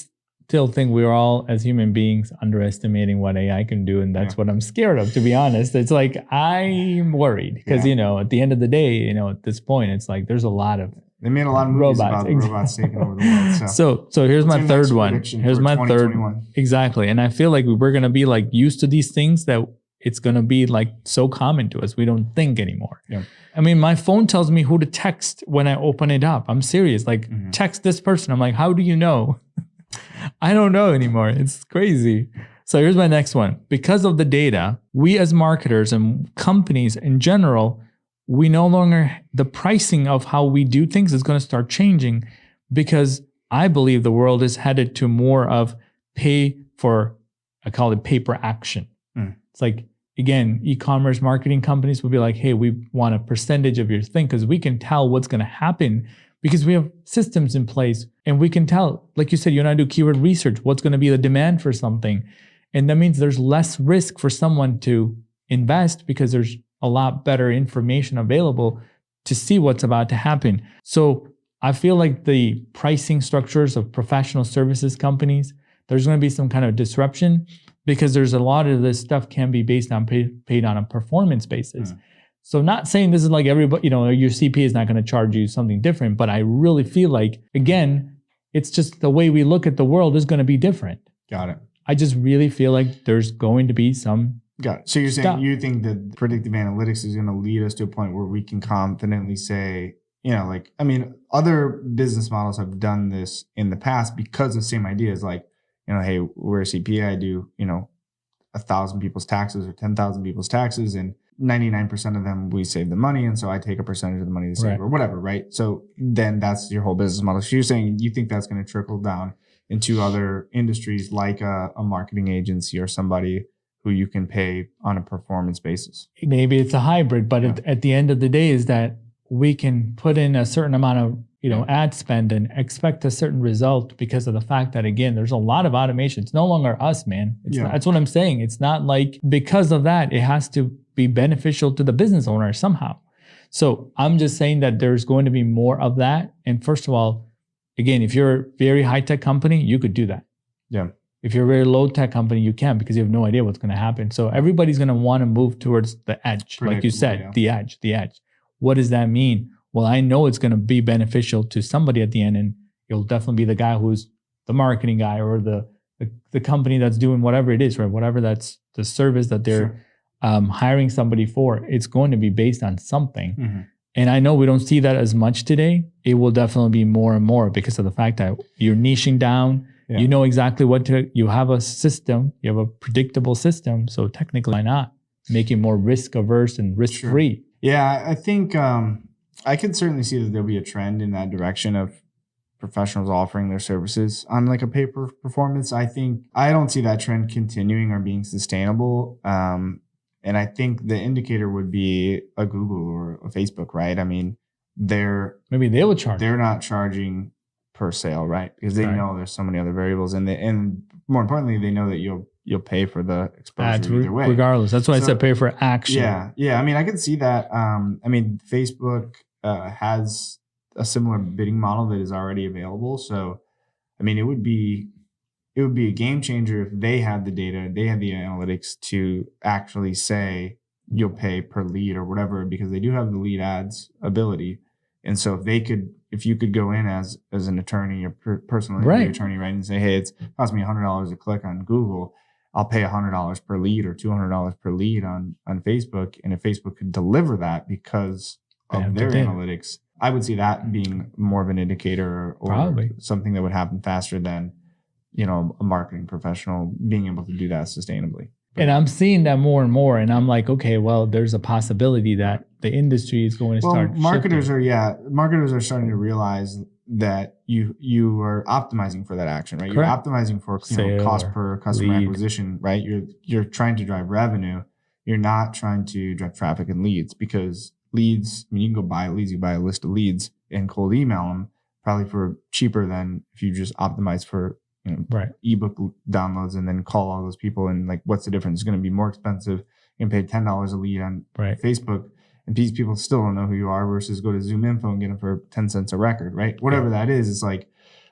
still think we're all, as human beings, underestimating what AI can do. And that's what I'm scared of, to be honest. It's like, I'm worried because, at the end of the day, at this point, it's like, there's a lot of They made a lot of movies about robots taking over the world. So here's my third one. Here's my third. Exactly. And I feel like we're going to be like used to these things that it's going to be like so common to us. We don't think anymore. Yeah. I mean, my phone tells me who to text when I open it up. I'm serious. Like, text this person. I'm like, how do you know? I don't know anymore. It's crazy. So here's my next one. Because of the data, we as marketers and companies in general, we no longer, the pricing of how we do things is going to start changing, because I believe the world is headed to more of pay for, I call it pay per action. It's like, again, e-commerce marketing companies will be like, hey, we want a percentage of your thing because we can tell what's going to happen because we have systems in place and we can tell, like you said, you and I do keyword research, what's going to be the demand for something. And that means there's less risk for someone to invest because there's a lot better information available to see what's about to happen. So I feel like the pricing structures of professional services companies, there's going to be some kind of disruption because there's a lot of this stuff can be based on paid on a performance basis. So not saying this is like everybody, your CPA is not going to charge you something different, but I really feel like, again, it's just the way we look at the world is going to be different. Got it. I just really feel like there's going to be some. Got it. So you're saying you think that predictive analytics is going to lead us to a point where we can confidently say, other business models have done this in the past because of the same ideas, like, hey, we're a CPA, I do, 1,000 people's taxes or 10,000 people's taxes, and 99% of them, we save the money. And so I take a percentage of the money to save or whatever, right? So then that's your whole business model. So you're saying you think that's going to trickle down into other industries like a marketing agency or somebody who you can pay on a performance basis. Maybe it's a hybrid, but at the end of the day is that we can put in a certain amount of ad spend and expect a certain result because of the fact that, again, there's a lot of automation. It's no longer us, man. That's what I'm saying. It's not like because of that, it has to be beneficial to the business owner somehow. So I'm just saying that there's going to be more of that. And first of all, again, if you're a very high-tech company, you could do that. Yeah. If you're a very low-tech company, you can because you have no idea what's going to happen. So everybody's going to want to move towards the edge. Like you said, the edge. What does that mean? Well, I know it's going to be beneficial to somebody at the end, and it'll definitely be the guy who's the marketing guy or the company that's doing whatever it is, right? Whatever that's the service that they're hiring somebody for. It's going to be based on something. And I know we don't see that as much today. It will definitely be more and more because of the fact that you're niching down. Yeah. You know exactly you have a system, you have a predictable system. So technically, why not make it more risk averse and risk free? Yeah, I think I can certainly see that there'll be a trend in that direction of professionals offering their services on like a pay per performance. I don't see that trend continuing or being sustainable. And I think the indicator would be a Google or a Facebook, right? I mean, maybe they would charge. They're not charging per sale, right? Because they know there's so many other variables, and more importantly, they know that you'll pay for the exposure either way, regardless. That's why I said pay for action. Yeah. I mean, I can see that. I mean, Facebook has a similar bidding model that is already available. So, I mean, it would be a game changer if they had the data, they had the analytics to actually say you'll pay per lead or whatever, because they do have the lead ads ability. And so if you could go in as an attorney or personal injury attorney, right, and say, hey, it's cost me $100 a click on Google, I'll pay $100 per lead or $200 per lead on Facebook. And if Facebook could deliver that because of their analytics, I would see that being more of an indicator or probably something that would happen faster than, a marketing professional being able to do that sustainably. And I'm seeing that more and more. And I'm like, okay, well, there's a possibility that the industry is going to start. Marketers are starting to realize that you are optimizing for that action, right? Correct. You're optimizing for cost per customer acquisition, right? You're trying to drive revenue. You're not trying to drive traffic and leads, because leads, I mean, you can go buy leads, you buy a list of leads and cold email them probably for cheaper than if you just optimize for ebook downloads and then call all those people. And like, what's the difference? It's going to be more expensive. You can pay $10 a lead on Facebook, and these people still don't know who you are, versus go to Zoom Info and get them for 10 cents a record, right? Whatever that is, it's like,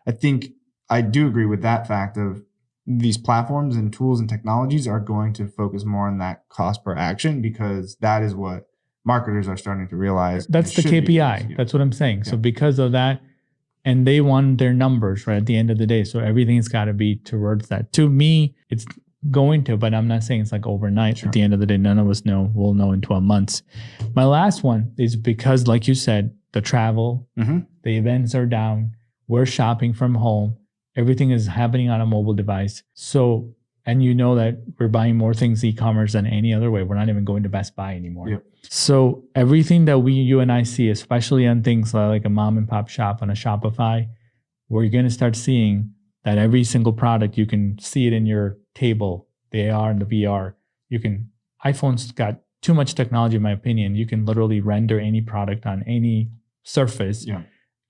I think I do agree with that fact of these platforms and tools and technologies are going to focus more on that cost per action, because that is what marketers are starting to realize. That's the KPI. That's what I'm saying. Yeah. So because of that, and they want their numbers right at the end of the day. So everything's got to be towards that. To me, it's going to, but I'm not saying it's like overnight. Sure. At the end of the day, none of us know. We'll know in 12 months. My last one is because, like you said, the travel, the events are down. We're shopping from home. Everything is happening on a mobile device. So, and you know that we're buying more things e-commerce than any other way. We're not even going to Best Buy anymore. Yep. So everything that you and I see, especially on things like a mom and pop shop on a Shopify, we're going to start seeing that every single product, you can see it in your table, the AR and the VR. iPhone's got too much technology, in my opinion. You can literally render any product on any surface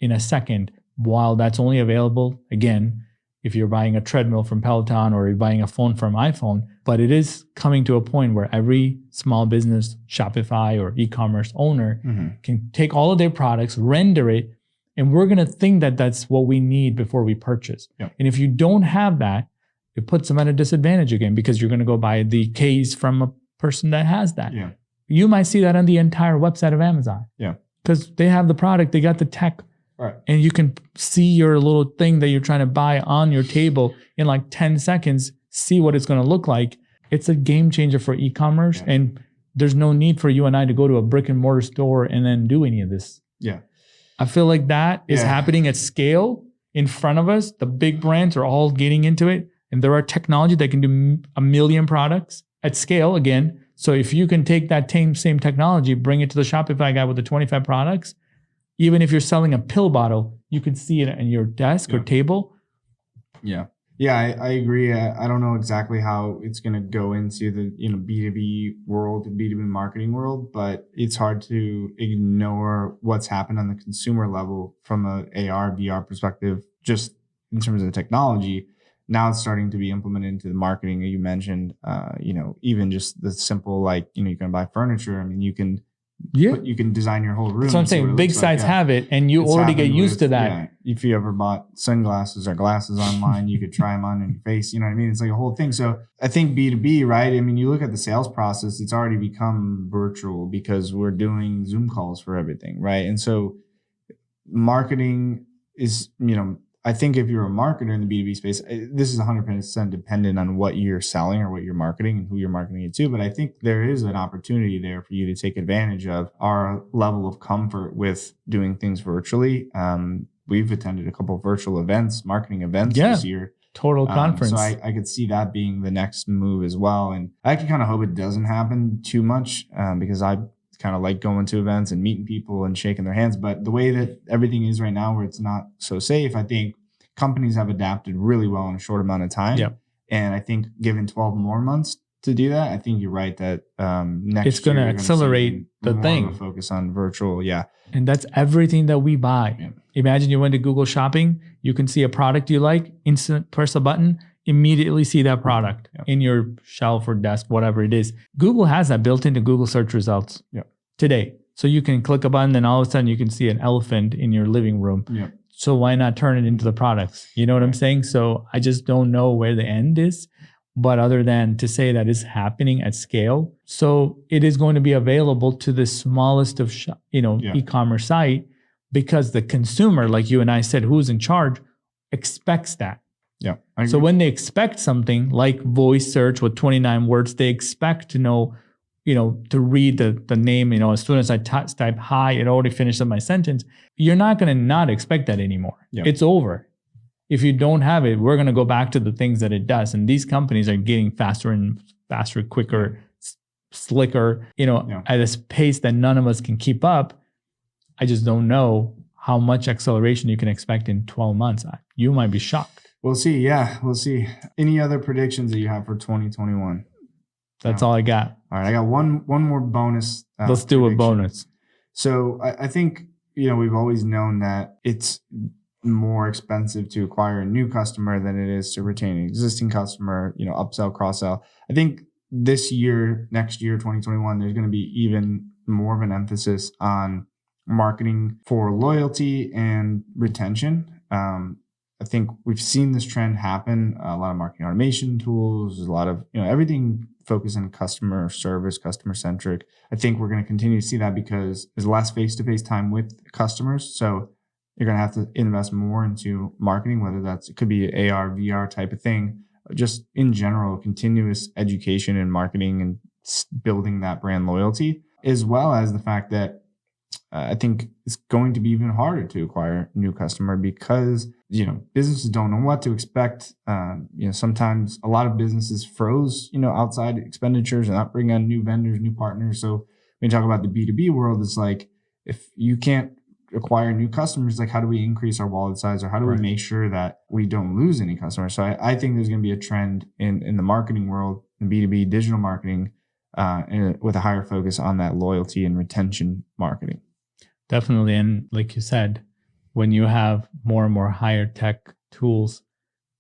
in a second, while that's only available, again, if you're buying a treadmill from Peloton or you're buying a phone from iPhone. But it is coming to a point where every small business, Shopify or e-commerce owner can take all of their products, render it, and we're going to think that that's what we need before we purchase. Yep. And if you don't have that, it puts them at a disadvantage again, because you're going to go buy the case from a person that has that. Yeah. You might see that on the entire website of Amazon. Yeah. Because they have the product, they got the tech. Right. And you can see your little thing that you're trying to buy on your table in like 10 seconds, see what it's going to look like. It's a game changer for e-commerce. Yeah. And there's no need for you and I to go to a brick and mortar store and then do any of this. Yeah. I feel like that is happening at scale in front of us. The big brands are all getting into it. And there are technology that can do 1 million products at scale again. So if you can take that same technology, bring it to the Shopify guy with the 25 products, even if you're selling a pill bottle, you could see it on your desk or table. Yeah. Yeah, I agree. I don't know exactly how it's going to go into the B2B world, the B2B marketing world, but it's hard to ignore what's happened on the consumer level from a AR, VR perspective, just in terms of the technology. Now it's starting to be implemented into the marketing that you mentioned. Even just the simple, like, you can buy furniture. I mean, you can design your whole room. That's what I'm saying. Big sites have it, and you already get used to that. Yeah, if you ever bought sunglasses or glasses online, you could try them on your face. You know what I mean? It's like a whole thing. So I think B2B, right? I mean, you look at the sales process, it's already become virtual because we're doing Zoom calls for everything, right? And so marketing is, I think if you're a marketer in the B2B space, this is 100% dependent on what you're selling or what you're marketing and who you're marketing it to. But I think there is an opportunity there for you to take advantage of our level of comfort with doing things virtually. We've attended a couple of virtual events, marketing events this year. Total conference. So I could see that being the next move as well. And I actually kind of hope it doesn't happen too much because I kind of like going to events and meeting people and shaking their hands. But the way that everything is right now, where it's not so safe, I think companies have adapted really well in a short amount of time. Yep. And I think given 12 more months to do that, I think you're right that next it's going to accelerate the thing. Of a focus on virtual, yeah. And that's everything that we buy. Yeah. Imagine you went to Google Shopping, you can see a product you like, instant press a button, immediately see that product in your shelf or desk, whatever it is. Google has that built into Google search results today. So you can click a button and all of a sudden you can see an elephant in your living room. Yeah. So why not turn it into the products? You know what I'm saying? So I just don't know where the end is, but other than to say that it's happening at scale. So it is going to be available to the smallest of, e-commerce site, because the consumer, like you and I said, who's in charge, expects that. Yeah. So when they expect something like voice search with 29 words, they expect to know, to read the name, as soon as I type hi, it already finished up my sentence. You're not going to not expect that anymore. Yeah. It's over. If you don't have it, we're going to go back to the things that it does. And these companies are getting faster and faster, quicker, slicker, at a pace that none of us can keep up. I just don't know how much acceleration you can expect in 12 months. You might be shocked. We'll see. Yeah, we'll see. Any other predictions that you have for 2021? That's all I got. All right, I got one more bonus. Let's do a bonus. So I think, we've always known that it's more expensive to acquire a new customer than it is to retain an existing customer, upsell, cross-sell. I think this year, next year, 2021, there's going to be even more of an emphasis on marketing for loyalty and retention. I think we've seen this trend happen. A lot of marketing automation tools, a lot of, everything focused on customer service, customer centric. I think we're going to continue to see that because there's less face-to-face time with customers. So you're going to have to invest more into marketing, whether it could be an AR, VR type of thing, just in general, continuous education and marketing and building that brand loyalty, as well as the fact that I think it's going to be even harder to acquire a new customer because, businesses don't know what to expect. Sometimes a lot of businesses froze, outside expenditures and not bring on new vendors, new partners. So when you talk about the B2B world, it's like, if you can't acquire new customers, like how do we increase our wallet size, or how do we make sure that we don't lose any customers? So I think there's going to be a trend in the marketing world, in B2B digital marketing, with a higher focus on that loyalty and retention marketing. Definitely. And like you said, when you have more and more higher tech tools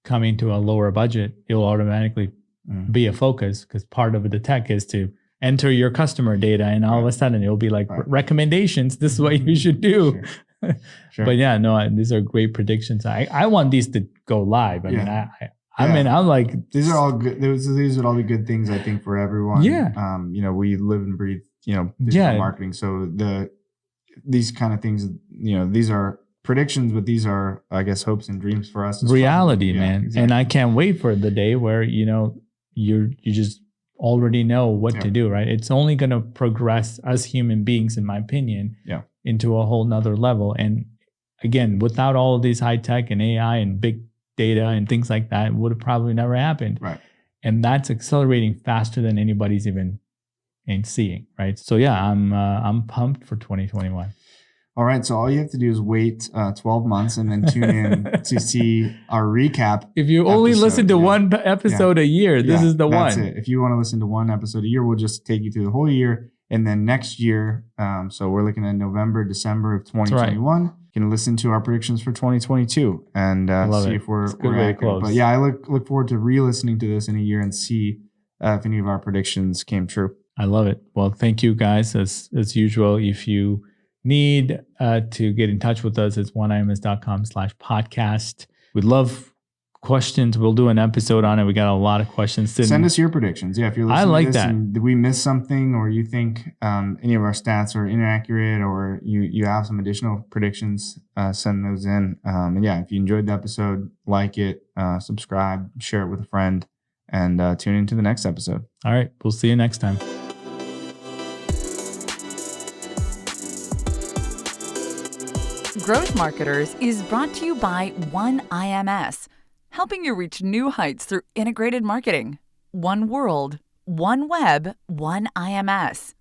coming to a lower budget, it'll automatically be a focus, because part of the tech is to enter your customer data, and all of a sudden it'll be like recommendations. This is what you should do. Sure. But yeah, no, these are great predictions. I want these to go live. I mean, I'm like, these are all good. These would all be good things, I think, for everyone. Yeah. We live and breathe, digital marketing. So these kind of things, these are predictions, but these are, I guess, hopes and dreams for us. Reality, man. Exactly. And I can't wait for the day where, you just already know what to do, right? It's only going to progress as human beings, in my opinion, into a whole nother level. And again, without all of these high tech and AI and big data and things like that, it would have probably never happened. Right. And that's accelerating faster than anybody's even seeing, right? So yeah, I'm pumped for 2021. All right. So all you have to do is wait 12 months and then tune in to see our recap. If you only listen to one episode a year, this is the one. That's it. If you want to listen to one episode a year, we'll just take you through the whole year. And then next year, so we're looking at November, December of 2021. You can listen to our predictions for 2022 and see if we're accurate. Close. But yeah, I look forward to re-listening to this in a year and see if any of our predictions came true. I love it. Well, thank you guys. As usual, if you need to get in touch with us, it's oneims.com/podcast. We'd love questions. We'll do an episode on it. We got a lot of questions. Send us your predictions. Yeah, if you're listening I like to this that. And did we miss something, or you think any of our stats are inaccurate, or you have some additional predictions, send those in. And yeah, if you enjoyed the episode, like it, subscribe, share it with a friend, and tune into the next episode. All right. We'll see you next time. Growth Marketers is brought to you by OneIMS, helping you reach new heights through integrated marketing. One world, one web, OneIMS.